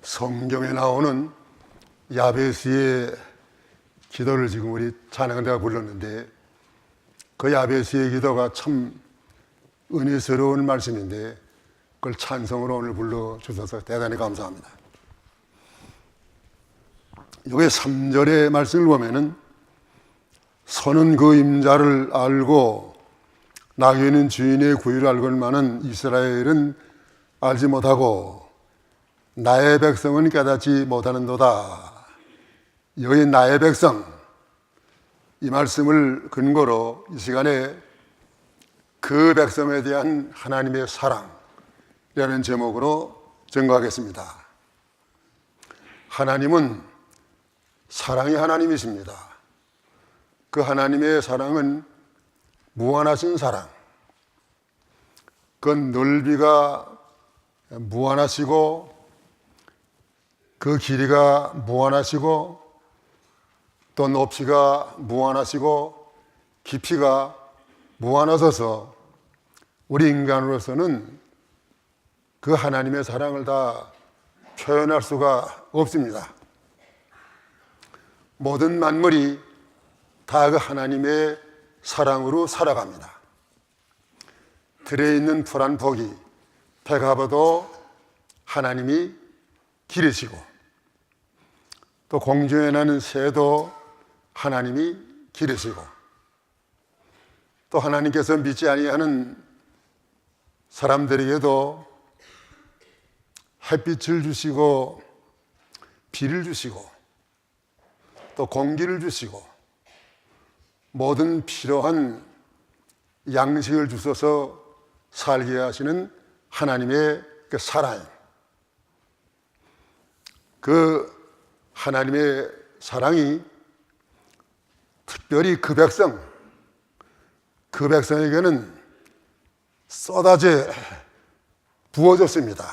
성경에 나오는 야베스의 기도를 지금 우리 찬양대가 불렀는데, 그 야베스의 기도가 참 은혜스러운 말씀인데 그걸 찬송으로 오늘 불러주셔서 대단히 감사합니다. 여기 3절의 말씀을 보면은 선은 그 임자를 알고 나귀는 주인의 구유를 알고만은 이스라엘은 알지 못하고 나의 백성은 깨닫지 못하는도다. 여기 나의 백성, 이 말씀을 근거로 이 시간에 그 백성에 대한 하나님의 사랑이라는 제목으로 증거하겠습니다. 하나님은 사랑의 하나님이십니다. 그 하나님의 사랑은 무한하신 사랑, 그 넓이가 무한하시고 그 길이가 무한하시고 또 높이가 무한하시고 깊이가 무한하셔서 우리 인간으로서는 그 하나님의 사랑을 다 표현할 수가 없습니다. 모든 만물이 다 그 하나님의 사랑으로 살아갑니다. 들에 있는 풀 한 포기 배가봐도 하나님이 기르시고, 또 공중에 나는 새도 하나님이 기르시고, 또 하나님께서 믿지 아니하는 사람들에게도 햇빛을 주시고 비를 주시고 또 공기를 주시고 모든 필요한 양식을 주셔서 살게 하시는 하나님의 그 사랑, 그 하나님의 사랑이 특별히 그 백성에게는 쏟아져 부어졌습니다.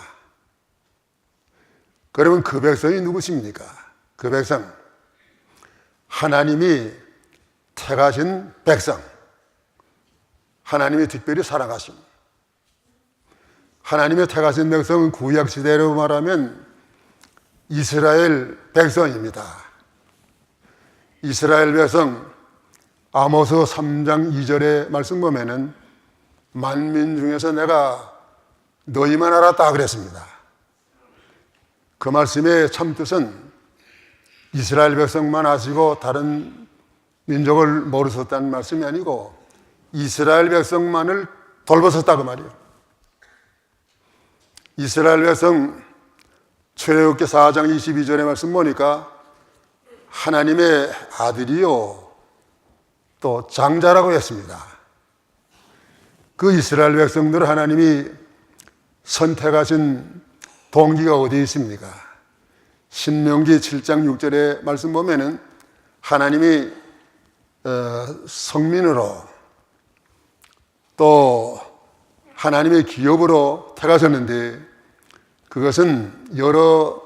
그러면 그 백성이 누구십니까? 그 백성, 하나님이 택하신 백성, 하나님이 특별히 사랑하심. 하나님의 택하신 백성은 구약시대로 말하면 이스라엘 백성입니다. 이스라엘 백성, 아모스 3장 2절의 말씀 보면은 만민 중에서 내가 너희만 알았다 그랬습니다. 그 말씀의 참뜻은 이스라엘 백성만 아시고 다른 민족을 모르셨다는 말씀이 아니고 이스라엘 백성만을 돌보셨다 그 말이에요. 이스라엘 백성 출애굽기 4장 22절의 말씀 보니까 하나님의 아들이요 또 장자라고 했습니다. 그 이스라엘 백성들을 하나님이 선택하신 동기가 어디 있습니까? 신명기 7장 6절의 말씀 보면은 하나님이 성민으로 또 하나님의 기업으로 택하셨는데, 그것은 여러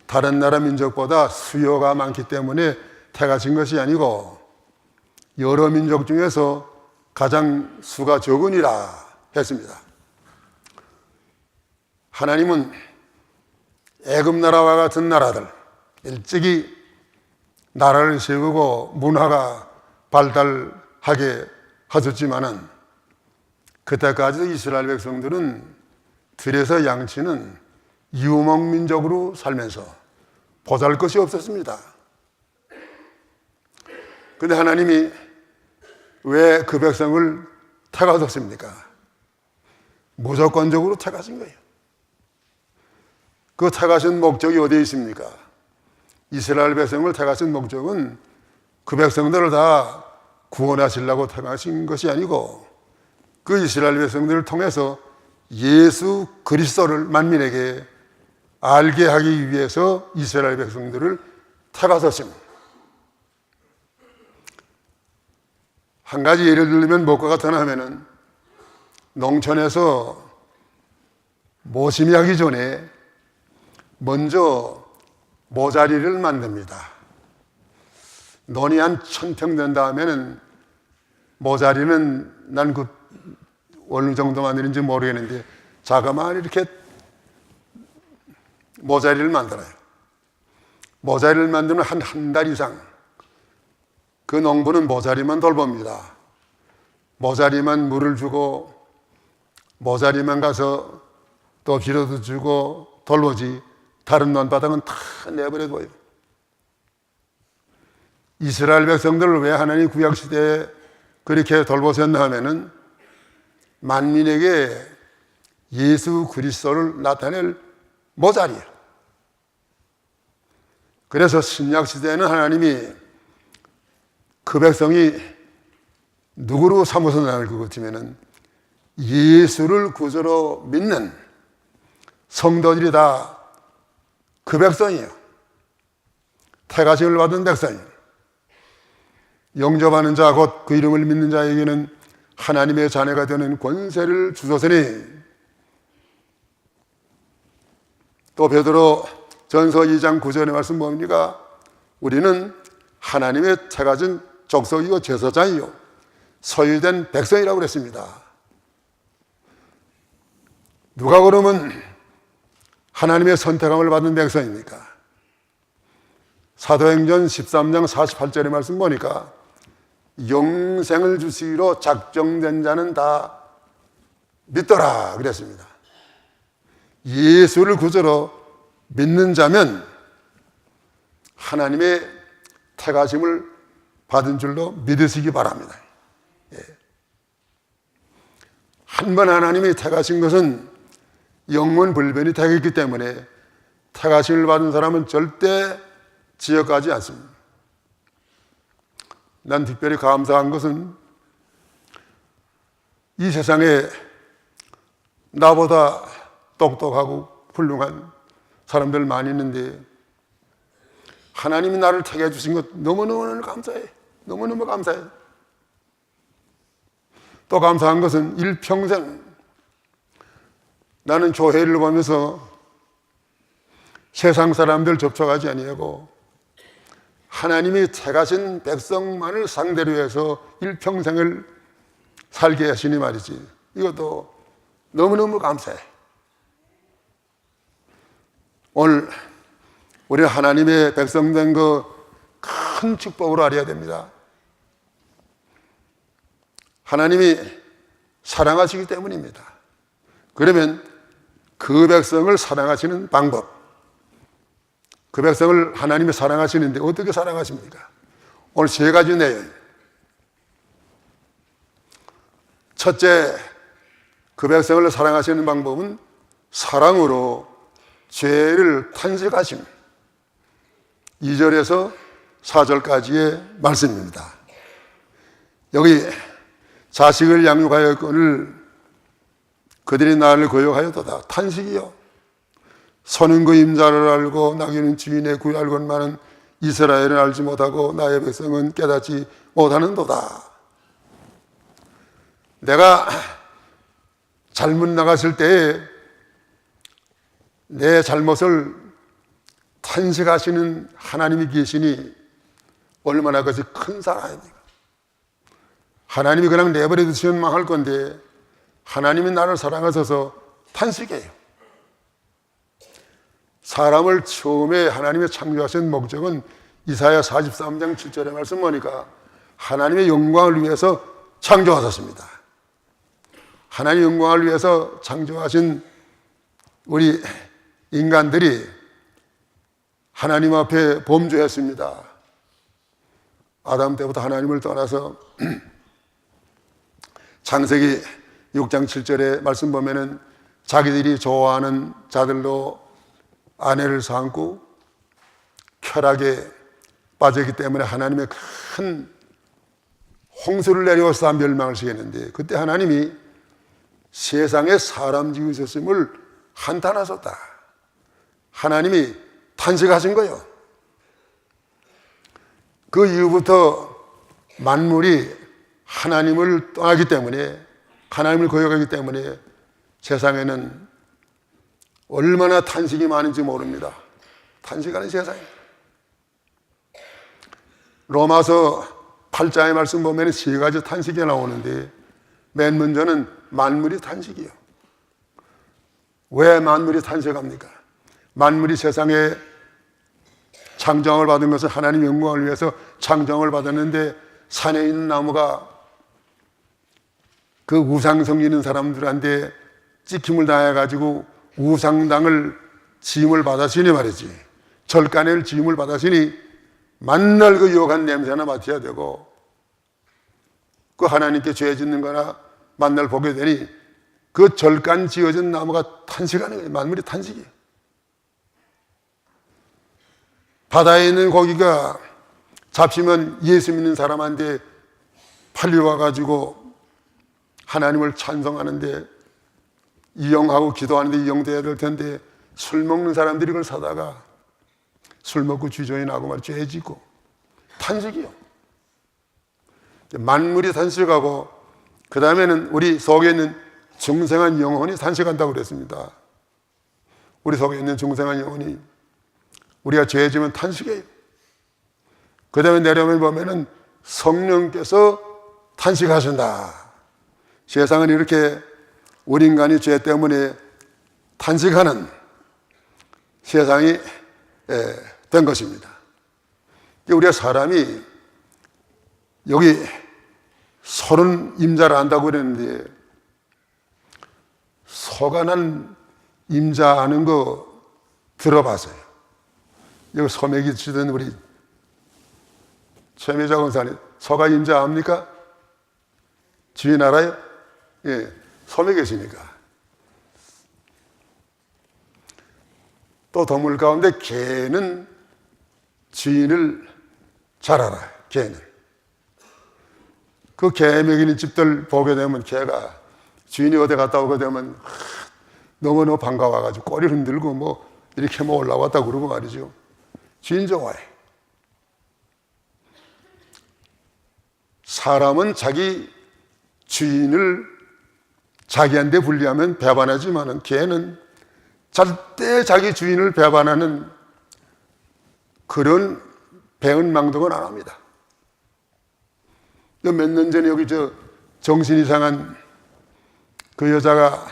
다른 나라 민족보다 수요가 많기 때문에 택하신 것이 아니고 여러 민족 중에서 가장 수가 적으니라 했습니다. 하나님은 애굽 나라와 같은 나라들, 일찍이 나라를 세우고 문화가 발달하게 하셨지만은 그때까지도 이스라엘 백성들은 들에서 양치는 유목민족으로 살면서 보잘것이 없었습니다. 그런데 하나님이 왜 그 백성을 택하셨습니까? 무조건적으로 택하신 거예요. 그 택하신 목적이 어디에 있습니까? 이스라엘 백성을 택하신 목적은 그 백성들을 다 구원하시려고 택하신 것이 아니고 그 이스라엘 백성들을 통해서 예수 그리스도를 만민에게 알게 하기 위해서 이스라엘 백성들을 택하셨습니다. 한 가지 예를 들면 무엇과 같으나 하면은 농촌에서 모심이 하기 전에 먼저 모자리를 만듭니다. 논이 한 1000평 된다 하면은 모자리는 난 그 어느 정도 만드는지 모르겠는데 자그마한 이렇게 모자리를 만들어요. 모자리를 만들면 한 달 이상 그 농부는 모자리만 돌봅니다. 모자리만 물을 주고 모자리만 가서 또 비료도 주고 돌보지 다른 논바닥은 다 내버려둬요. 이스라엘 백성들을 왜 하나님 구약시대에 그렇게 돌보셨나 하면은 만민에게 예수 그리스도를 나타낼 모자리예요. 그래서 신약시대에는 하나님이 그 백성이 누구로 삼아서 나올 것 같으면은 예수를 구주로 믿는 성도들이 다 그 백성이에요. 태가심을 받은 백성이에요. 영접하는 자, 곧 그 이름을 믿는 자에게는 하나님의 자녀가 되는 권세를 주소서니. 또 베드로 전서 2장 9절의 말씀 뭡니까? 우리는 하나님의 태가진 족속이고 제사장이요 소유된 백성이라고 그랬습니다. 누가 그러면 하나님의 선택함을 받은 백성입니까? 사도행전 13장 48절의 말씀 보니까 영생을 주시기로 작정된 자는 다 믿더라 그랬습니다. 예수를 구주로 믿는 자면 하나님의 택하심을 받은 줄로 믿으시기 바랍니다. 한 번 하나님이 택하신 것은 영원불변이 되겠기 때문에 택하심을 받은 사람은 절대 지역하지 않습니다. 난 특별히 감사한 것은 이 세상에 나보다 똑똑하고 훌륭한 사람들 많이 있는데 하나님이 나를 택해 주신 것 너무너무 감사해. 너무너무 감사해. 또 감사한 것은 일평생 나는 교회를 보면서 세상 사람들 접촉하지 아니하고 하나님이 택하신 백성만을 상대로 해서 일평생을 살게 하시니 말이지. 이것도 너무너무 감사해. 오늘 우리 하나님의 백성 된 거 큰 축복으로 알아야 됩니다. 하나님이 사랑하시기 때문입니다. 그러면 그 백성을 사랑하시는 방법, 그 백성을 하나님이 사랑하시는데 어떻게 사랑하십니까? 오늘 세 가지 내용. 첫째, 그 백성을 사랑하시는 방법은 사랑으로 죄를 탄식하심. 2절에서 4절까지의 말씀입니다. 여기 자식을 양육하였거늘 그들이 나를 거역하였도다. 탄식이요. 소는 그 임자를 알고 나귀는 주인의 구할 것만은 이스라엘은 알지 못하고 나의 백성은 깨닫지 못하는도다. 내가 잘못 나갔을 때에 내 잘못을 탄식하시는 하나님이 계시니 얼마나 그것이 큰 사랑입니까? 하나님이 그냥 내버려 두시면 망할 건데 하나님이 나를 사랑하셔서 탄식해요. 사람을 처음에 하나님이 창조하신 목적은 이사야 43장 7절의 말씀 보니까 하나님의 영광을 위해서 창조하셨습니다. 하나님의 영광을 위해서 창조하신 우리 인간들이 하나님 앞에 범죄했습니다. 아담 때부터 하나님을 떠나서 창세기 6장 7절의 말씀 보면은 자기들이 좋아하는 자들로 아내를 삼고 쾌락에 빠졌기 때문에 하나님의 큰 홍수를 내려서 멸망을 시켰는데 그때 하나님이 세상에 사람 지으셨음을 한탄하셨다. 하나님이 탄식하신 거예요. 그 이후부터 만물이 하나님을 떠나기 때문에 하나님을 거역하기 때문에 세상에는 얼마나 탄식이 많은지 모릅니다. 탄식하는 세상입니다. 로마서 8장의 말씀 보면 세 가지 탄식이 나오는데 맨 먼저는 만물이 탄식이요. 왜 만물이 탄식합니까? 만물이 세상에 창조을 받은 것은 하나님의 영광을 위해서 창조을 받았는데 산에 있는 나무가 그 우상성 있는 사람들한테 찍힘을 당해가지고 우상당을 짐을 받았으니 말이지. 절간을 짐을 받았으니 만날 그 유혹한 냄새나 맡아야 되고 그 하나님께 죄 짓는 거나 만날 보게 되니 그 절간 지어진 나무가 탄식하는 거예요. 만물이 탄식이에요. 바다에 있는 고기가 잡히면 예수 믿는 사람한테 팔려와가지고 하나님을 찬송하는데 이용하고 기도하는데 이용돼야 될 텐데 술 먹는 사람들이 그걸 사다가 술 먹고 주저이 나고 말 죄 짓고 탄식이요. 만물이 탄식하고 그 다음에는 우리 속에 있는 중생한 영혼이 탄식한다고 그랬습니다. 우리 속에 있는 중생한 영혼이 우리가 죄 지면 탄식해요. 그 다음에 내려오면 보면은 성령께서 탄식하신다. 세상은 이렇게 우리 인간이 죄 때문에 탄식하는 세상이 된 것입니다. 우리가 사람이 여기 30 임자를 안다고 그랬는데 소가 난 임자 아는 거 들어봤어요. 여기 소매기 치던 우리 최미자 권사님, 소가 임자 압니까? 주인 알아요? 예, 섬에 계시니까. 또 동물 가운데 개는 주인을 잘 알아요. 개는. 그 개 먹이는 집들 보게 되면 개가 주인이 어디 갔다 오게 되면 너무너무 반가워가지고 꼬리를 흔들고 뭐 이렇게 뭐 올라왔다 그러고 말이죠. 주인 좋아해. 사람은 자기 주인을 자기한테 분리하면 배반하지만은 개는 절대 자기 주인을 배반하는 그런 배은망덕은 안 합니다. 몇 년 전에 여기 정신 이상한 그 여자가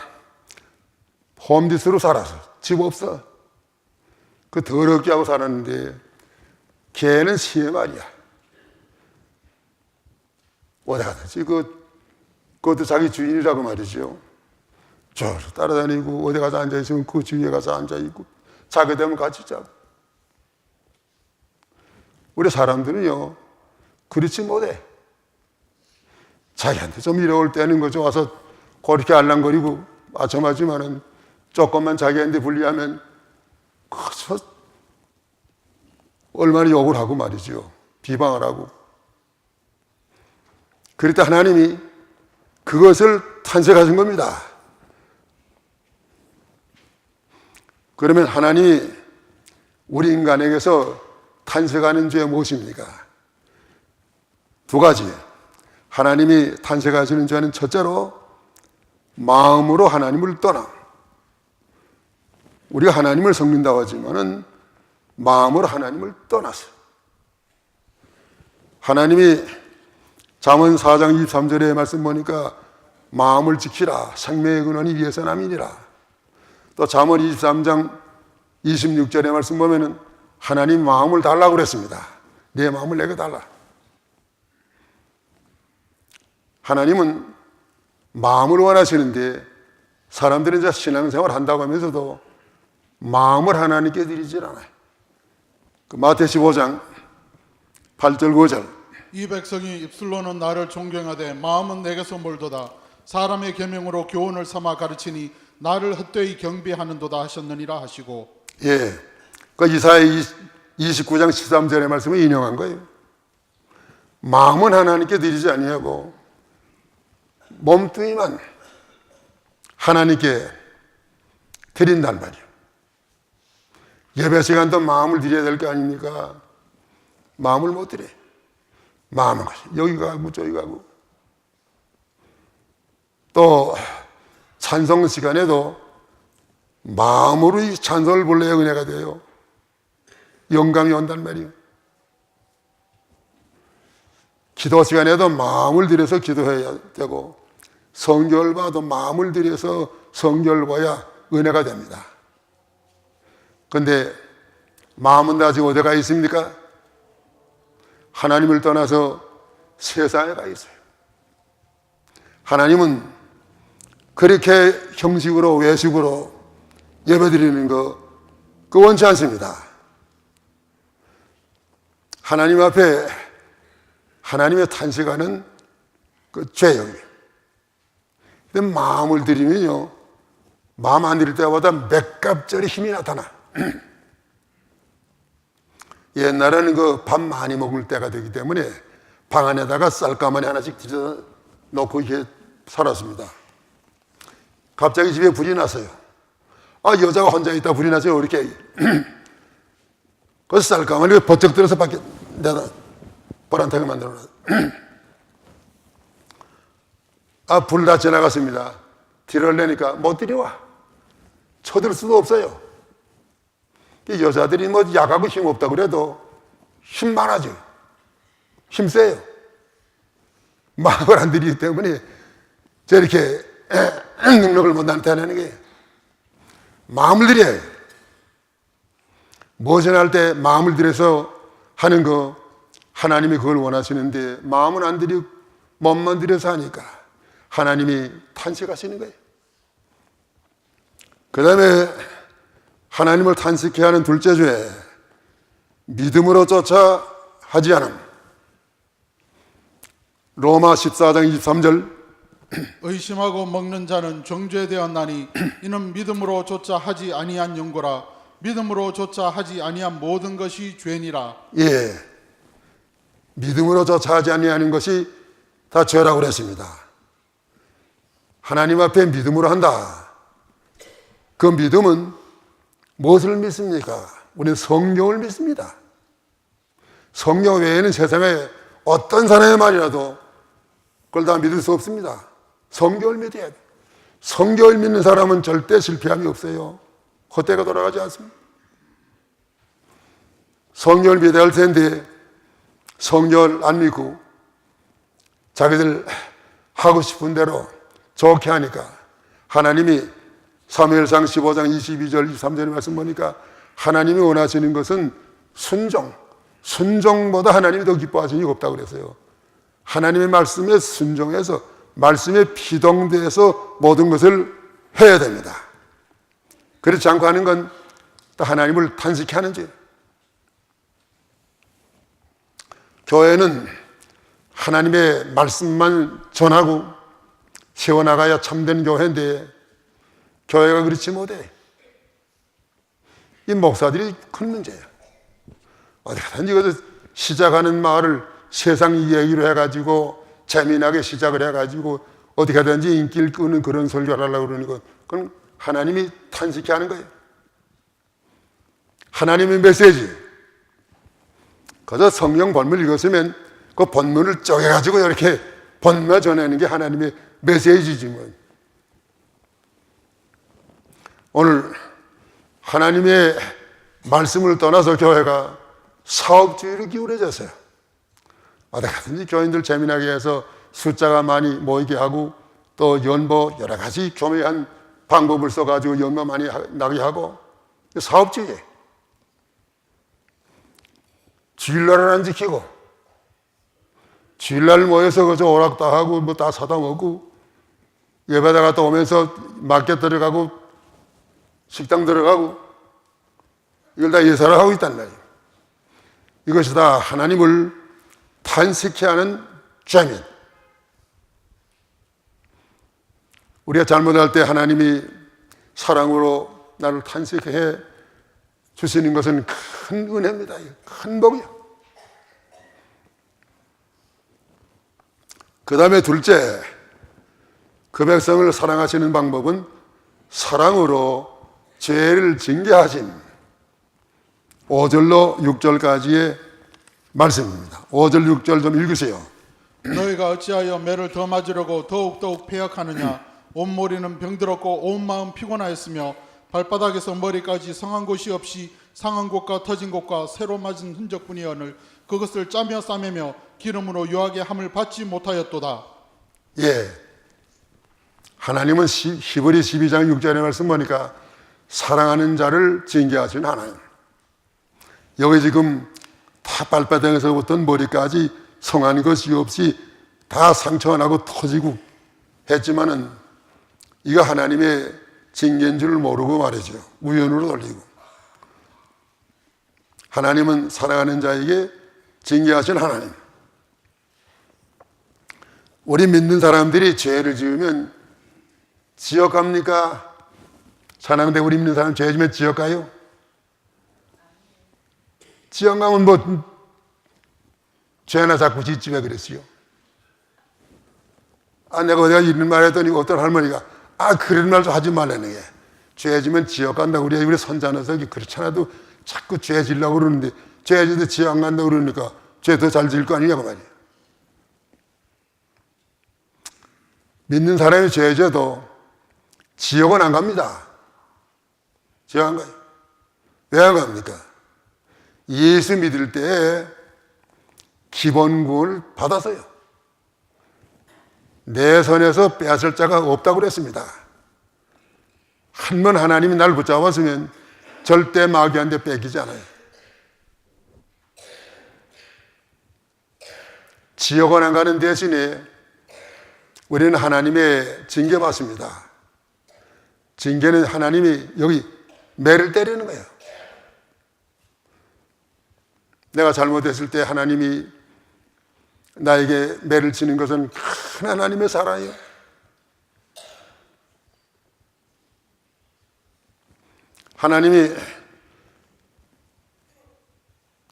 홈디스로 살아서 집 없어. 그 더럽게 하고 살았는데 개는 3마리야. 어디 갔지? 그것도 자기 주인이라고 말이죠. 저 따라다니고 어디 가서 앉아있으면 그 주위에 가서 앉아있고 자게 되면 같이 자고. 우리 사람들은요 그렇지 못해. 자기한테 좀 이로울 때는 거죠. 와서 그렇게 알랑거리고 아첨하지만은 조금만 자기한테 불리하면 얼마나 욕을 하고 말이죠. 비방을 하고. 그럴 때 하나님이 그것을 탄생하신 겁니다. 그러면 하나님이 우리 인간에게서 탄생하는 죄가 무엇입니까? 2가지. 하나님이 탄생하시는 죄는 첫째로 마음으로 하나님을 떠나. 우리가 하나님을 섬긴다고 하지만은 마음으로 하나님을 떠났어요. 하나님이 잠언 4장 23절의 말씀 보니까 마음을 지키라. 생명의 근원이 위에서 남이니라. 또 잠언 23장 26절의 말씀 보면은 하나님 마음을 달라고 그랬습니다. 내 마음을 내게 달라. 하나님은 마음을 원하시는데 사람들은 이제 신앙생활 한다고 하면서도 마음을 하나님께 드리질 않아요. 그 마태 15장 8절 9절 이 백성이 입술로는 나를 존경하되 마음은 내게서 멀도다. 사람의 계명으로 교훈을 삼아 가르치니 나를 헛되이 경배하는도다 하셨느니라 하시고. 예, 그 이사야 29장 13절의 말씀을 인용한 거예요. 마음은 하나님께 드리지 아니하고 몸뚱이만 하나님께 드린단 말이에요. 예배 시간도 마음을 드려야 될 거 아닙니까? 마음을 못 드려. 마음은 여기 가고 저기 가고. 또 찬송 시간에도 마음으로 이 찬송을 불러야 은혜가 돼요. 영감이 온단 말이에요. 기도 시간에도 마음을 들여서 기도해야 되고 성경을 봐도 마음을 들여서 성경을 봐야 은혜가 됩니다. 근데 마음은 다 지금 어디 가 있습니까? 하나님을 떠나서 세상에 가 있어요. 하나님은 그렇게 형식으로 외식으로 예배드리는 거 그거 원치 않습니다. 하나님 앞에 하나님의 탄식하는 그 죄요. 근데 마음을 드리면요, 마음 안 드릴 때보다 몇 값짜리 힘이 나타나. 옛날에는 그 밥 많이 먹을 때가 되기 때문에 방 안에다가 쌀가마니 하나씩 들여 놓고 이렇게 살았습니다. 갑자기 집에 불이 났어요. 아, 여자가 혼자 있다 불이 났어요. 이렇게. 그 쌀가마니 버쩍 들어서 밖에 내다 보란타게 만들어놨어요. 아, 불 다 지나갔습니다. 들으려니까 못 들여와. 쳐들 수도 없어요. 여자들이 뭐 약하고 힘없다고 그래도 힘 많아져요. 힘 세요. 마음을 안 들이기 때문에 저렇게 능력을 못 나타내는 게 마음을 들여야 해요. 무엇을 할 때 마음을 들여서 하는 거 하나님이 그걸 원하시는데 마음은 안 들이고 몸만 들여서 하니까 하나님이 탄식하시는 거예요. 그 다음에 하나님을 탄식해 하는 둘째 죄, 믿음으로 쫓아 하지 않음. 로마 14장 23절. 의심하고 먹는 자는 정죄되었나니 이는 믿음으로 조차 하지 아니한 영고라. 믿음으로 조차 하지 아니한 모든 것이 죄니라. 예, 믿음으로 쫓아 하지 아니하는 것이 다 죄라고 그랬습니다. 하나님 앞에 믿음으로 한다. 그 믿음은 무엇을 믿습니까? 우리는 성경을 믿습니다. 성경 외에는 세상에 어떤 사람의 말이라도 그걸 다 믿을 수 없습니다. 성경을 믿어야 돼. 성경을 믿는 사람은 절대 실패함이 없어요. 헛되가 돌아가지 않습니다. 성경을 믿어야 할 텐데 성경을 안 믿고 자기들 하고 싶은 대로 좋게 하니까 하나님이 사무엘상 15장 22절 23절의 말씀 보니까 하나님이 원하시는 것은 순종, 순종보다 하나님이 더 기뻐하시는 게 없다고 그랬어요. 하나님의 말씀에 순종해서 말씀에 피동돼서 모든 것을 해야 됩니다. 그렇지 않고 하는 건 또 하나님을 탄식해 하는 죄. 교회는 하나님의 말씀만 전하고 세워나가야 참된 교회인데 교회가 그렇지 못해. 이 목사들이 큰 문제야. 어디 가든지 그 시작하는 말을 세상 이야기로 해가지고 재미나게 시작을 해가지고 어디 가든지 인기를 끄는 그런 설교를 하려고 그러는 건 그건 하나님이 탄식해 하는 거예요. 하나님의 메시지. 그저 성경 본문을 읽었으면 그 본문을 쪼개가지고 이렇게 본문을 전하는 게 하나님의 메시지지만 오늘 하나님의 말씀을 떠나서 교회가 사업주의로 기울어졌어요. 어디 가든지 교인들 재미나게 해서 숫자가 많이 모이게 하고 또 연보 여러 가지 교묘한 방법을 써가지고 연보 많이 나게 하고 사업주의. 주일날은 안 지키고 주일날 모여서 그저 오락 다 하고 뭐 다 사다 먹고 예배다 갔다 오면서 마켓 들어가고 식당 들어가고 이걸 다 예사를 하고 있단 말이에요. 이것이 다 하나님을 탄식해 하는 죄입니다. 우리가 잘못할 때 하나님이 사랑으로 나를 탄식해 주시는 것은 큰 은혜입니다. 큰 복이요. 그 다음에 둘째, 그 백성을 사랑하시는 방법은 사랑으로 죄를 징계하신 5절로 6절까지의 말씀입니다. 5절 6절 좀 읽으세요. 너희가 어찌하여 매를 더 맞으려고 더욱더욱 패역하느냐. 온머리는 병들었고 온 마음 피곤하였으며 발바닥에서 머리까지 상한 곳이 없이 상한 곳과 터진 곳과 새로 맞은 흔적뿐이거늘 그것을 짜며 싸매며 기름으로 유하게 함을 받지 못하였도다. 예, 하나님은 히브리 12장 6절의 말씀 보니까 사랑하는 자를 징계하신 하나님. 여기 지금 다 발바닥에서부터 머리까지 성한 것이 없이 다 상처 나고 터지고 했지만은 이거 하나님의 징계인 줄 모르고 말이죠. 우연으로 돌리고. 하나님은 사랑하는 자에게 징계하신 하나님. 우리 믿는 사람들이 죄를 지으면 지옥 갑니까? 사랑대 우리 믿는 사람 죄 지으면 지옥 가요? 지옥 가면 뭐 죄나 자꾸 짓지 왜 그랬어요? 내가 어디가 이런 말 했더니 어떤 할머니가 그런 말 좀 하지 말라는 게 죄 지면 지옥 간다고 우리 선자 녀석이 그렇잖아도 자꾸 죄 지려고 그러는데 죄 지도 지옥 안 간다고 그러니까 죄 더 잘 지을 거 아니냐고 말이에요. 믿는 사람이 죄 져도 지옥은 안 갑니다. 지옥 안 가요. 왜 안 갑니까? 예수 믿을 때 기본 구원을 받아서요. 내 손에서 빼앗을 자가 없다고 그랬습니다. 한 번 하나님이 날 붙잡았으면 절대 마귀한테 뺏기지 않아요. 지옥은 안 가는 대신에 우리는 하나님의 징계 받습니다. 징계는 하나님이 여기 매를 때리는 거예요. 내가 잘못했을 때 하나님이 나에게 매를 치는 것은 큰 하나님의 사랑이에요. 하나님이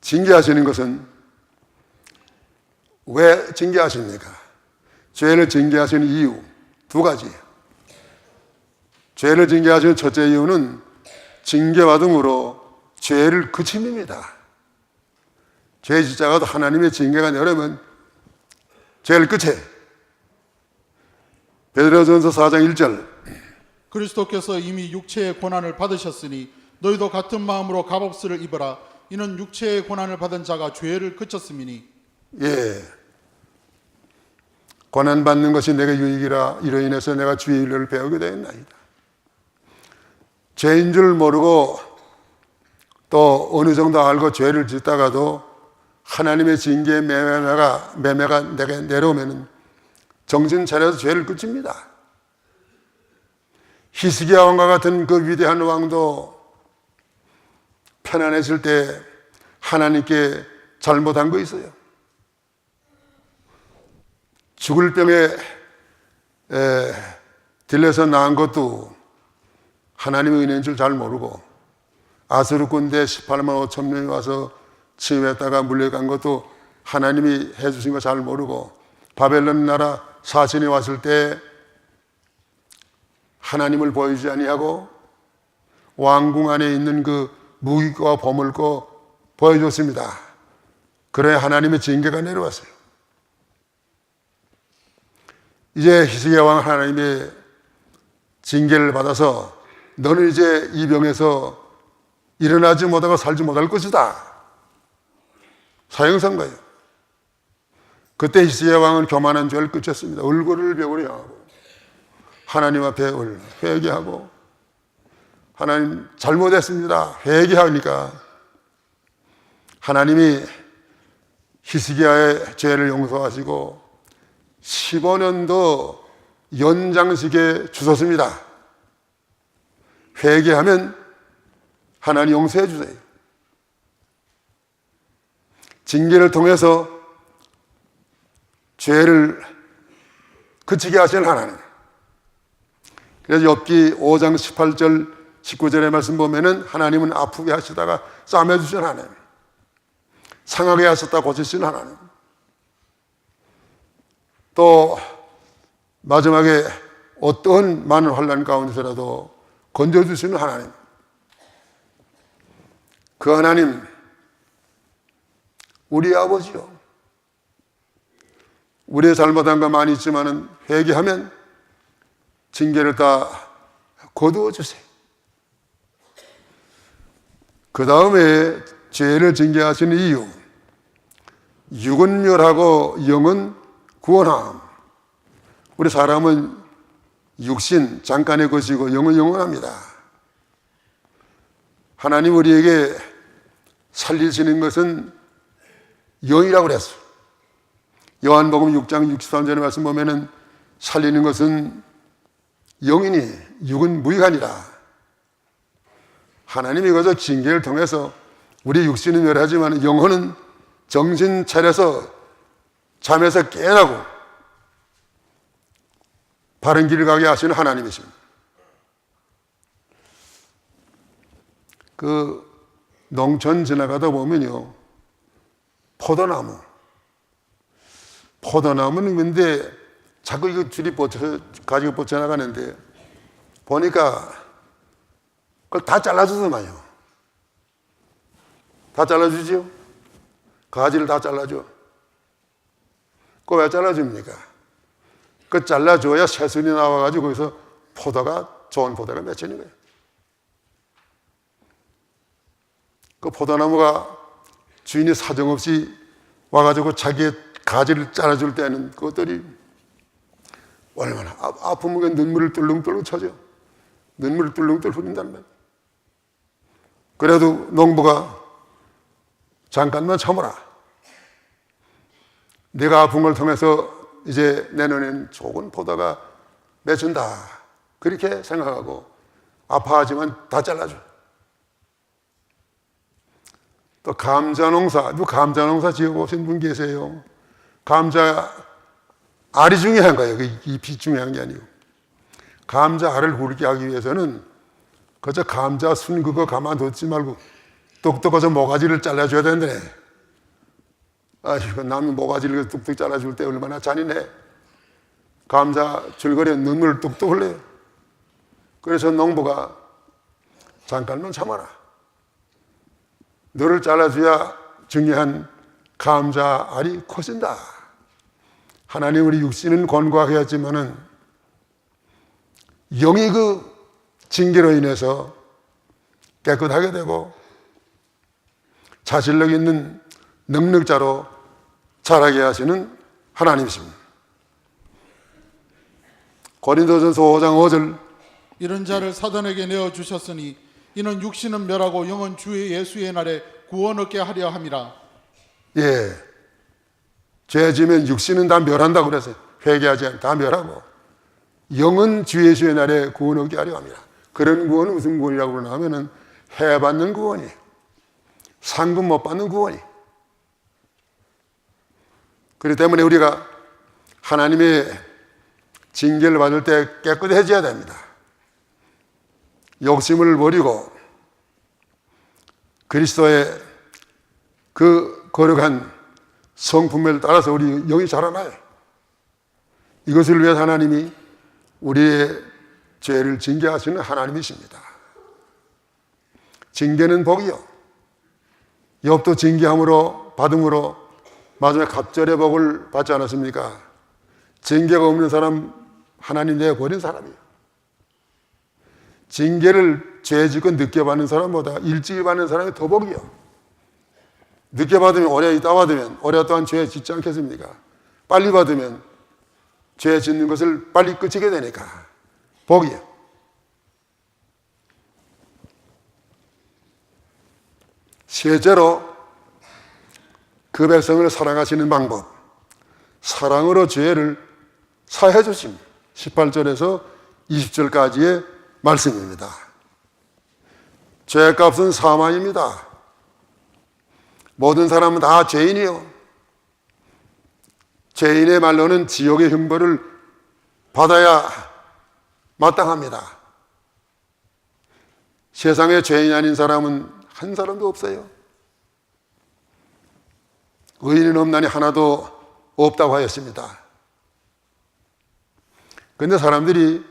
징계하시는 것은 왜 징계하십니까? 죄를 징계하시는 이유 두 가지예요. 죄를 징계하시는 첫째 이유는 징계받음으로 죄를 그침입니다. 죄 짓다가도 하나님의 징계가 내려면 죄를 끝에. 베드로전서 4장 1절. 그리스도께서 이미 육체의 고난을 받으셨으니 너희도 같은 마음으로 값없이를 입어라. 이는 육체의 고난을 받은 자가 죄를 그쳤음이니. 예. 고난받는 것이 내게 유익이라 이로 인해서 내가 주의 일을 배우게 되었나이다. 죄인 줄 모르고 또 어느 정도 알고 죄를 짓다가도 하나님의 징계의 매매가 내게 내려오면 정신 차려서 죄를 그칩니다. 히스기야 왕과 같은 그 위대한 왕도 편안했을 때 하나님께 잘못한 거 있어요. 죽을 병에 들려서 나은 것도 하나님의 은혜인 줄 잘 모르고 아수르 군대 18만 5천 명이 와서 침했다가 물려간 것도 하나님이 해주신 거 잘 모르고 바벨론 나라 사신이 왔을 때 하나님을 보이지 아니하고 왕궁 안에 있는 그 무기과 보물고 보여줬습니다. 그래 하나님의 징계가 내려왔어요. 이제 히스기야 왕 하나님의 징계를 받아서 너는 이제 이 병에서 일어나지 못하고 살지 못할 것이다. 사형선 거예요. 그때 히스기야 왕은 교만한 죄를 그쳤습니다. 얼굴을 벽으로 향하고 하나님 앞에 회개하고 하나님 잘못했습니다. 회개하니까 하나님이 히스기야의 죄를 용서하시고 15년 더 연장식에 주셨습니다. 회개하면 하나님 용서해 주세요. 징계를 통해서 죄를 그치게 하시는 하나님. 그래서 욥기 5장 18절 19절의 말씀 보면은 하나님은 아프게 하시다가 싸매주신 하나님, 상하게 하셨다 고치신 하나님, 또 마지막에 어떤 많은 환난 가운데서라도 건져주시는 하나님. 그 하나님 우리 아버지요. 우리의 잘못한 거 많이 있지만은 회개하면 징계를 다 거두어 주세요. 그 다음에 죄를 징계하시는 이유, 육은 멸하고 영은 구원함. 우리 사람은 육신 잠깐의 것이고 영은 영원합니다. 하나님 우리에게 살리시는 것은 영이라고 그랬어요. 요한복음 6장 63절의 말씀 보면은 살리는 것은 영이니 육은 무익하니라. 하나님이 그저 징계를 통해서 우리 육신은 멸하지만 영혼은 정신 차려서 잠에서 깨어나고 바른 길을 가게 하시는 하나님이십니다. 그 농촌 지나가다 보면요, 포도나무는 근데 자꾸 이거 줄이 가지고 뻗쳐나가는데 보니까 그걸 다 잘라주더만요. 다 잘라주지요? 가지를 다 잘라줘. 그거 왜 잘라줍니까? 그 잘라줘야 새순이 나와가지고 거기서 좋은 포도가 맺히는 거예요. 그 포도나무가 주인이 사정없이 와가지고 자기의 가지를 잘라줄 때는 그것들이 얼마나 아프면 눈물을 뚫렁뚫렁 쳐져. 눈물을 뚫렁뚫렁 흘린단 말이에요. 그래도 농부가 잠깐만 참아라. 네가 아픈 걸 통해서 이제 내년엔 좋은 포도가 맺힌다. 그렇게 생각하고 아파하지만 다 잘라줘. 또 감자 농사 지어보신 분 계세요? 감자 알이 중요한 거예요. 그 잎이 중요한 게 아니고. 감자 알을 굵게 하기 위해서는 그저 감자 순 그거 가만두지 말고 똑똑해서 모가지를 잘라줘야 되는데, 아이고, 남이 모가지를 뚝뚝 잘라줄 때 얼마나 잔인해. 감자 줄거리에 눈물을 뚝뚝 흘려요. 그래서 농부가 잠깐만 참아라. 너를 잘라줘야 중요한 감자 알이 커진다. 하나님 우리 육신은 권고하게 했지만은 영이 그 징계로 인해서 깨끗하게 되고 자질력 있는 능력자로 자라게 하시는 하나님이십니다. 고린도전서 5장 5절 이런 자를 사단에게 내어주셨으니 이는 육신은 멸하고 영은 주 예수의 날에 구원 얻게 하려 함이라. 예, 죄 지면 육신은 다 멸한다고 그랬어요. 회개하지 않으면 다 멸하고 영은 주 예수의 날에 구원 얻게 하려 합니다. 그런 구원은 무슨 구원이라고 그러나 하면은 해받는 구원이, 상금 못 받는 구원이. 그렇기 때문에 우리가 하나님의 징계를 받을 때 깨끗해져야 됩니다. 욕심을 버리고 그리스도의 그 거룩한 성품을 따라서 우리 영이 자라나요. 이것을 위해 하나님이 우리의 죄를 징계하시는 하나님이십니다. 징계는 복이요. 욥도 징계함으로 받음으로 마지막에 갑절의 복을 받지 않았습니까? 징계가 없는 사람 하나님 내버린 사람이에요. 징계를 죄 짓고 늦게 받는 사람보다 일찍 받는 사람이 더 복이요. 늦게 받으면 오래 있다 받으면 오래 동안 죄 짓지 않겠습니까? 빨리 받으면 죄 짓는 것을 빨리 끝이게 되니까 복이요. 실제로 그 백성을 사랑하시는 방법, 사랑으로 죄를 사해 주십니다. 18절에서 20절까지의 말씀입니다. 죄값은 사망입니다. 모든 사람은 다 죄인이요. 죄인의 말로는 지옥의 형벌을 받아야 마땅합니다. 세상에 죄인이 아닌 사람은 한 사람도 없어요. 의인은 없나니 하나도 없다고 하였습니다. 그런데 사람들이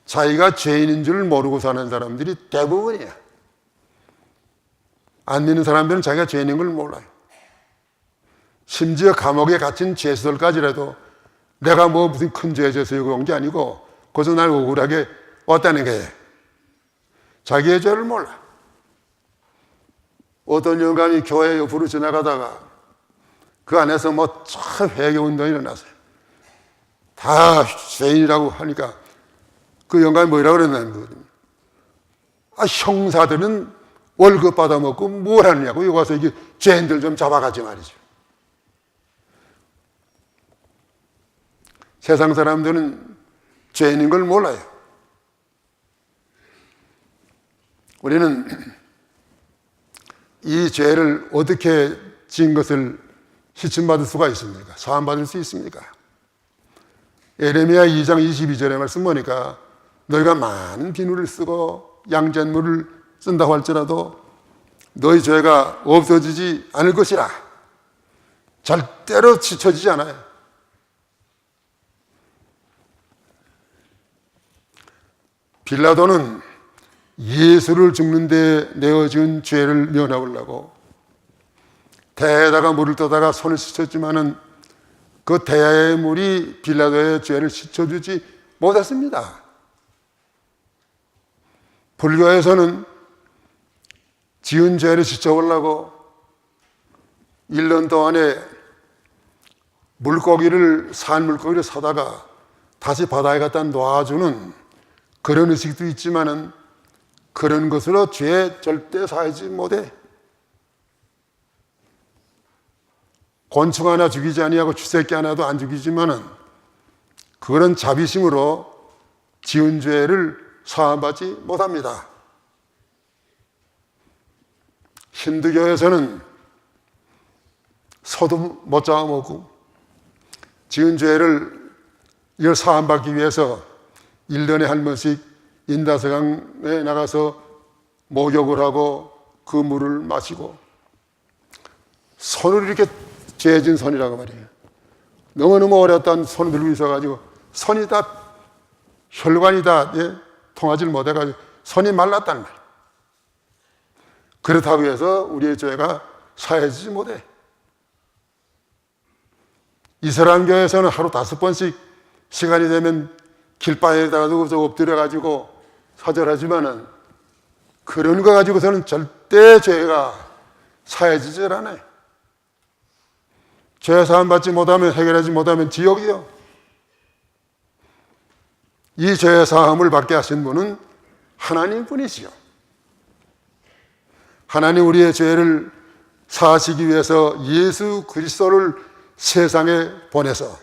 자기가 죄인인 줄 모르고 사는 사람들이 대부분이에요. 안 믿는 사람들은 자기가 죄인인 걸 몰라요. 심지어 감옥에 갇힌 죄수들까지라도 내가 뭐 무슨 큰 죄 져서 여기 온 게 아니고 거기서 날 억울하게 왔다는 게 자기의 죄를 몰라. 어떤 영감이 교회 옆으로 지나가다가 그 안에서 뭐 참 회개운동이 일어났어요. 다 죄인이라고 하니까 그 영감이 뭐라고 그랬냐면, 형사들은 월급 받아먹고 뭘 하느냐고. 여기 와서 이게 죄인들 좀 잡아가지 말이죠. 세상 사람들은 죄인인 걸 몰라요. 우리는 이 죄를 어떻게 지은 것을 시침받을 수가 있습니까? 사함받을 수 있습니까? 에레미야 2장 22절의 말씀 보니까 너희가 많은 비누를 쓰고 양잿물을 쓴다고 할지라도 너희 죄가 없어지지 않을 것이라. 절대로 지쳐지지 않아요. 빌라도는 예수를 죽는 데 내어준 죄를 면하려고 대에다가 물을 떠다가 손을 씻었지만은 그 대야의 물이 빌라도의 죄를 씻어주지 못했습니다. 불교에서는 지은 죄를 씻어보려고 1년 동안에 산 물고기를 사다가 다시 바다에 갖다 놔주는 그런 의식도 있지만은 그런 것으로 죄 절대 사하지 못해. 곤충 하나 죽이지 아니하고 쥐새끼 하나도 안 죽이지만은 그런 자비심으로 지은 죄를 사함받지 못합니다. 힌두교에서는 소도 못 잡아먹고 지은 죄를 이걸 사함받기 위해서 1년에 한 번씩 인다서강에 나가서 목욕을 하고 그 물을 마시고 손을 이렇게 죄진 손이라고 말이에요. 너무너무 어렸던 손을 들고 있어가지고 손이 다 혈관이 다 통하지 못해가지고 손이 말랐단 말이에요. 그렇다고 해서 우리의 죄가 사해지지 못해. 이슬람교에서는 하루 5번씩 시간이 되면 길바에다가도 엎드려가지고 사절하지만은 그런 거 가지고서는 절대 죄가 사해지질 않아요. 죄 사함 받지 못하면, 해결하지 못하면 지옥이요. 이 죄 사함을 받게 하신 분은 하나님 분이시요. 하나님 우리의 죄를 사하시기 위해서 예수 그리스도를 세상에 보내서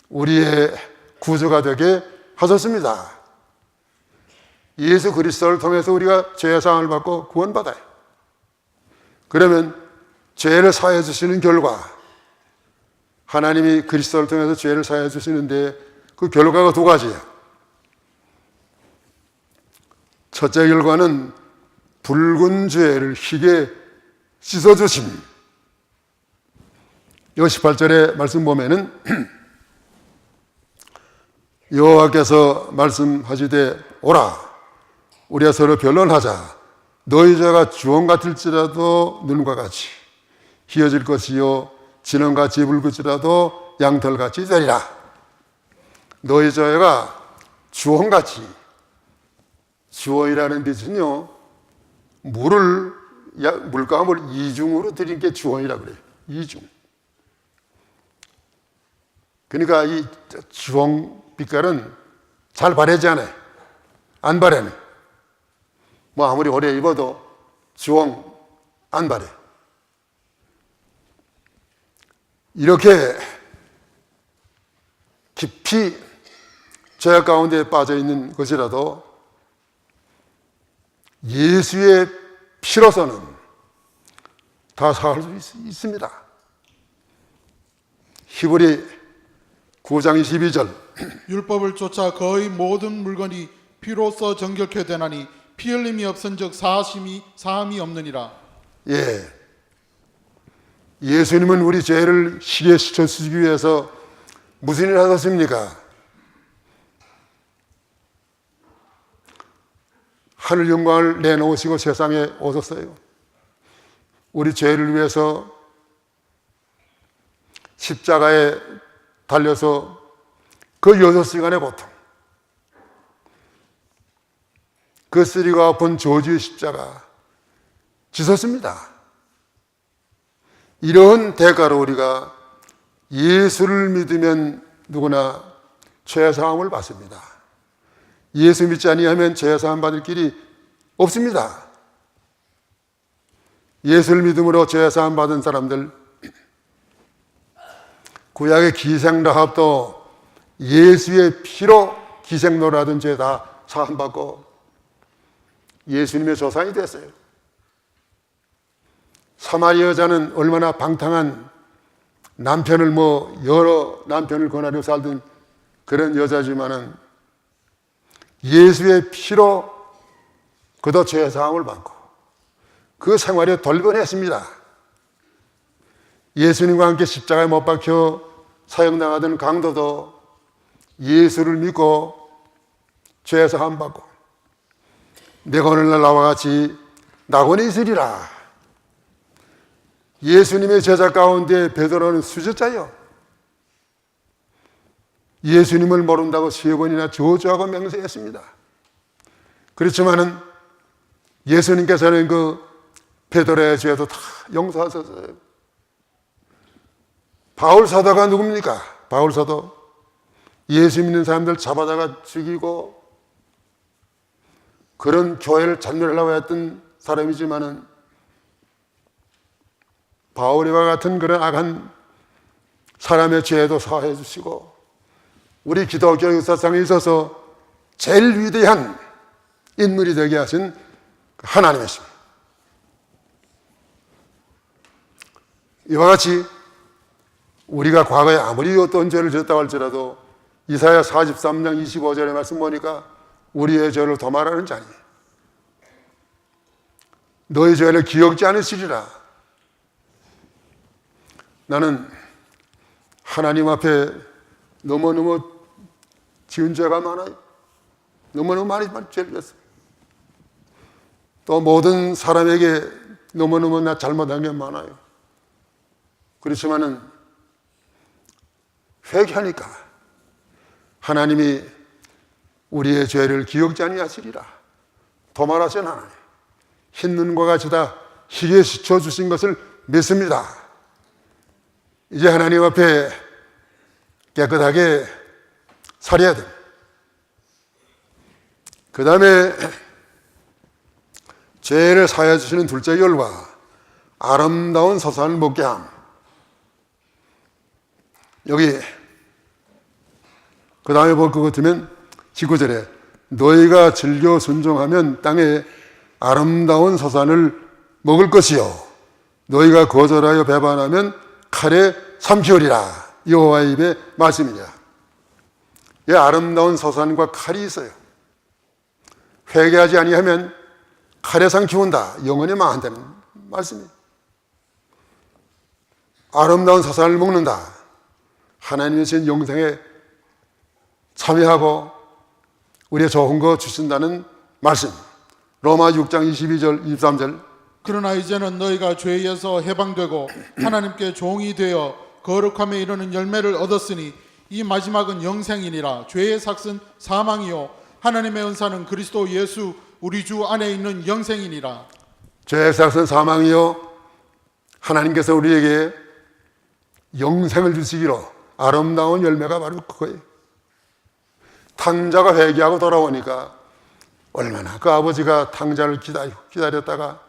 우리의 구주가 되게 하셨습니다. 예수 그리스도를 통해서 우리가 죄 사함을 받고 구원받아요. 그러면 죄를 사해 주시는 결과, 하나님이 그리스도를 통해서 죄를 사해 주시는데 그 결과가 2가지예요. 첫째 결과는 붉은 죄를 희게 씻어주심. 이 18절의 말씀 보면은 여호와께서 말씀하시되 오라 우리가 서로 변론하자. 너희 죄가 주홍 같을지라도 눈과 같이 희어질 것이요 진홍같이 붉을지라도 양털같이 되리라. 너희 죄가 주홍같이, 주홍이라는 빛은요 물감을 이중으로 드린 게 주홍이라고 그래요. 이중. 그러니까 이 주홍 빛깔은 잘 바래지 않아요. 안 바래요. 뭐 아무리 오래 입어도 주홍 안 바래. 이렇게 깊이 죄악 가운데 빠져 있는 것이라도 예수의 피로서는 다 사할 수 있습니다. 히브리 9장 22절 율법을 쫓아 거의 모든 물건이 피로써 정결케 되나니 피 흘림이 없은즉 사함이 없느니라. 예, 예수님은 우리 죄를 희게 씻어주기 위해서 무슨 일을 하셨습니까? 하늘 영광을 내놓으시고 세상에 오셨어요. 우리 죄를 위해서 십자가에 달려서 그 6시간의 고통, 그 쓰리고 아픈 저주의 십자가 지셨습니다. 이런 대가로 우리가 예수를 믿으면 누구나 죄사함을 받습니다. 예수 믿지 아니하면 죄사함 받을 길이 없습니다. 예수를 믿음으로 죄 사함 받은 사람들, 구약의 기생 라합도 예수의 피로 기생 노라던 죄 다 사함 받고 예수님의 조상이 됐어요. 사마리아 여자는 얼마나 방탕한 남편을 여러 남편을 권하려 살던 그런 여자지만은 예수의 피로 그도 죄 사함을 받고 그 생활에 돌변했습니다. 예수님과 함께 십자가에 못 박혀 사형당하던 강도도 예수를 믿고 죄 사함 받고 내가 오늘날 나와 같이 낙원에 있으리라. 예수님의 제자 가운데 베드로는 수제자요. 예수님을 모른다고 3번이나 저주하고 맹세했습니다. 그렇지만은 예수님께서는 그 베드로의 죄도 다 용서하셨어요. 바울 사도가 누굽니까? 바울 사도 예수 믿는 사람들 잡아다가 죽이고 그런 교회를 잔멸하려고 했던 사람이지만은 바울이와 같은 그런 악한 사람의 죄도 사해 주시고 우리 기독교 역사상에 있어서 제일 위대한 인물이 되게 하신 하나님이십니다. 이와 같이 우리가 과거에 아무리 어떤 죄를 졌다고 할지라도 이사야 43장 25절의 말씀 보니까 우리의 죄를 도말하는 자니 너희 죄를 기억지 않으시리라. 나는 하나님 앞에 너무너무 지은 죄가 많아요. 너무너무 많이 죄를 졌어요. 또 모든 사람에게 너무너무 나 잘못한 게 많아요. 그렇지만은 회개하니까 하나님이 우리의 죄를 기억지 아니하시리라. 도말하신 하나님, 흰 눈과 같이 다 희게 씻어 주신 것을 믿습니다. 이제 하나님 앞에 깨끗하게 살아야 됩니다. 그 다음에 죄를 사해 주시는 둘째 결과, 아름다운 서산을 먹게 함. 여기 그 다음에 볼 것 같으면 19절에 너희가 즐겨 순종하면 땅에 아름다운 서산을 먹을 것이요 너희가 거절하여 배반하면 칼에 삼키리라. 여호와의 입의 말씀이냐. 이 아름다운 서산과 칼이 있어요. 회개하지 아니하면 칼에 삼키운다. 영원히 망한다는 말씀이에요. 아름다운 서산을 먹는다. 하나님이 주신 영생에 참여하고 우리의 좋은 거 주신다는 말씀. 로마 6장 22절 23절. 그러나 이제는 너희가 죄에서 해방되고 하나님께 종이 되어 거룩함에 이르는 열매를 얻었으니 이 마지막은 영생이니라. 죄의 삭은 사망이요 하나님의 은사는 그리스도 예수 우리 주 안에 있는 영생이니라. 죄의 삭은 사망이요 하나님께서 우리에게 영생을 주시기로 아름다운 열매가 바로 그거예요. 탕자가 회개하고 돌아오니까 얼마나 그 아버지가 탕자를 기다렸다가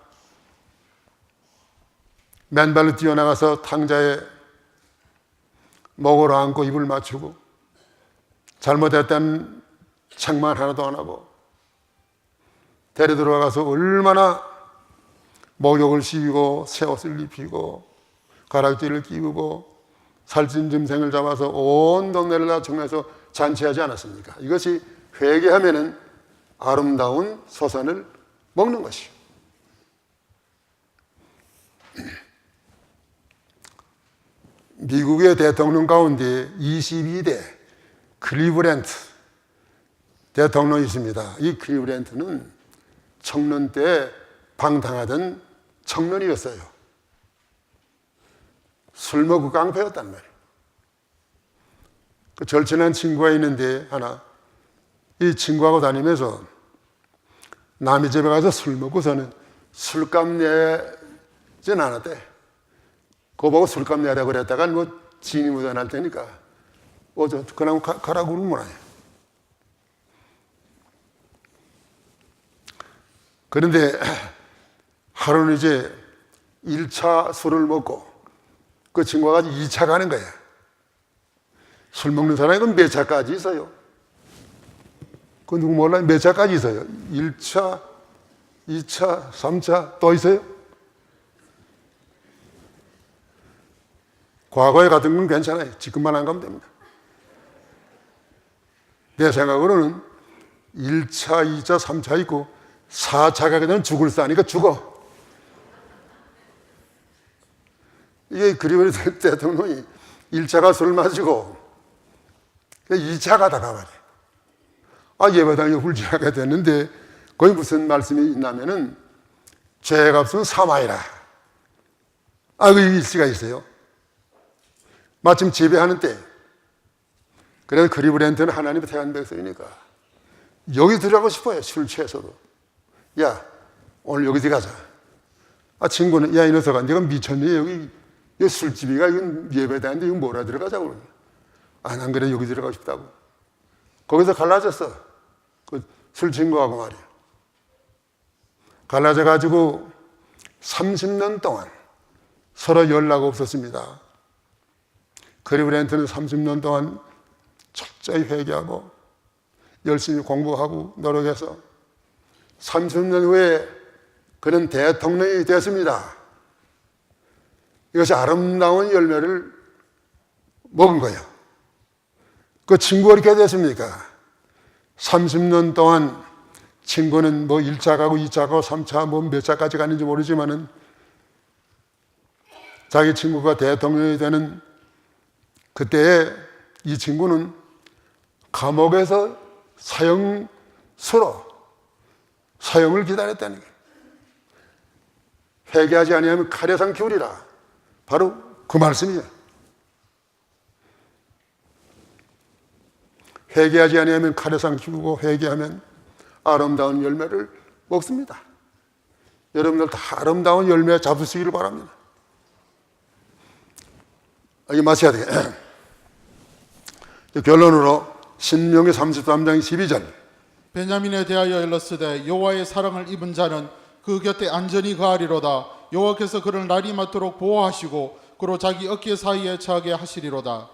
맨발로 뛰어나가서 탕자의 목을 안고 입을 맞추고 잘못했다는 책만 하나도 안 하고 데려 들어가서 얼마나 목욕을 시키고 새 옷을 입히고 가락지를 끼우고 살찐 짐승을 잡아서 온 동네를 다 정해서 잔치하지 않았습니까? 이것이 회개하면은 아름다운 서산을 먹는 것이요. 미국의 대통령 가운데 22대 클리브랜드 대통령이 있습니다. 이 클리브랜드는 청년 때 방탕하던 청년이었어요. 술 먹고 깡패였단 말이에요. 그 절친한 친구가 있는데 하나, 이 친구하고 다니면서 남의 집에 가서 술 먹고서는 술값 내진 않았대. 그거 보고 술값 내라 그랬다가 진이 묻어날 테니까 그냥 가라고 그러는 거예요. 그런데 하루는 이제 1차 술을 먹고 그 친구가 2차 가는 거야. 술 먹는 사람이 그럼 몇 차까지 있어요? 그 누구 몰라요? 몇 차까지 있어요? 1차, 2차, 3차 또 있어요? 과거에 같은 건 괜찮아요. 지금만 안 가면 됩니다. 내 생각으로는 1차, 2차, 3차 있고 4차 가게 되면 죽을 싸니까 죽어. 이게 그리버리 대통령이 1차가 술 마시고 2차 가다가 말이야. 예배당에 훌진하게 됐는데 거기 무슨 말씀이 있냐면은 죄값은 사마이라. 그 일시가 있어요. 마침 재배하는 때. 그래서 그리브랜트는 하나님의 택한 백성이니까 여기 들어가고 싶어요. 술 취해서도. 야, 오늘 여기 들어가자. 친구는 야, 이 녀석아, 네가 미쳤니? 여기 술집이가 이건 예배당인데 이거 뭐라 들어가자고 그러냐. 난 그래, 여기 들어가고 싶다고. 거기서 갈라졌어. 그 술 친구하고 말이야. 갈라져가지고 30년 동안 서로 연락 없었습니다. 그리브랜트는 30년 동안 철저히 회개하고 열심히 공부하고 노력해서 30년 후에 그는 대통령이 됐습니다. 이것이 아름다운 열매를 먹은 거예요. 그 친구가 이렇게 됐습니까? 30년 동안 친구는 1차 가고 2차 가고 3차 몇 차까지 갔는지 모르지만은 자기 친구가 대통령이 되는 그때에 이 친구는 감옥에서 사형을 기다렸다는 거예요. 회개하지 아니하면 칼에상 기울이라. 바로 그 말씀이에요. 회개하지 아니하면 칼에상 기우고 회개하면 아름다운 열매를 먹습니다. 여러분들 다 아름다운 열매 잡으시기를 바랍니다. 이게 마쳐야 되겠네. 결론으로 신명기 33장 12절. 베냐민에 대하여 일렀으되 여호와의 사랑을 입은 자는 그 곁에 안전히 거하리로다. 여호와께서 그를 날이 맞도록 보호하시고 그로 자기 어깨 사이에 처하게 하시리로다.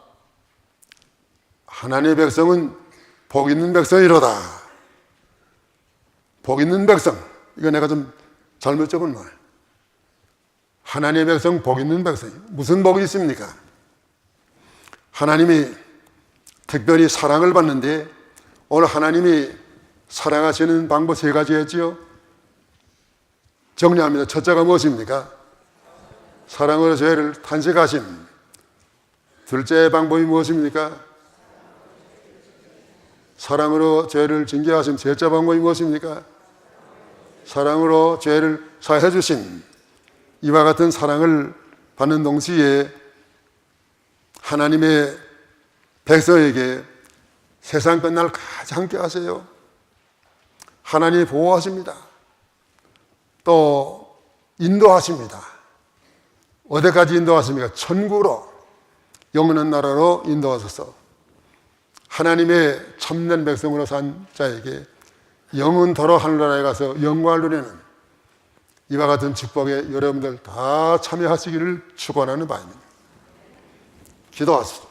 하나님의 백성은 복 있는 백성이로다. 복 있는 백성. 이거 내가 좀 잘못 적은 말. 하나님의 백성, 복 있는 백성. 무슨 복이 있습니까? 하나님이 특별히 사랑을 받는데 오늘 하나님이 사랑하시는 방법 3가지 했지요. 정리합니다. 첫째가 무엇입니까? 사랑으로 죄를 탄식하심. 둘째 방법이 무엇입니까? 사랑으로 죄를 징계하심. 셋째 방법이 무엇입니까? 사랑으로 죄를 사해 주심. 이와 같은 사랑을 받는 동시에 하나님의 백성에게 세상 끝날 가장 함께 하세요. 하나님이 보호하십니다. 또 인도하십니다. 어디까지 인도하십니까? 천국으로, 영원한 나라로 인도하소서. 하나님의 참된 백성으로 산 자에게 영원토록 하늘나라에 가서 영광을 누리는 이와 같은 축복에 여러분들 다 참여하시기를 축원하는 바입니다. 기도하시죠.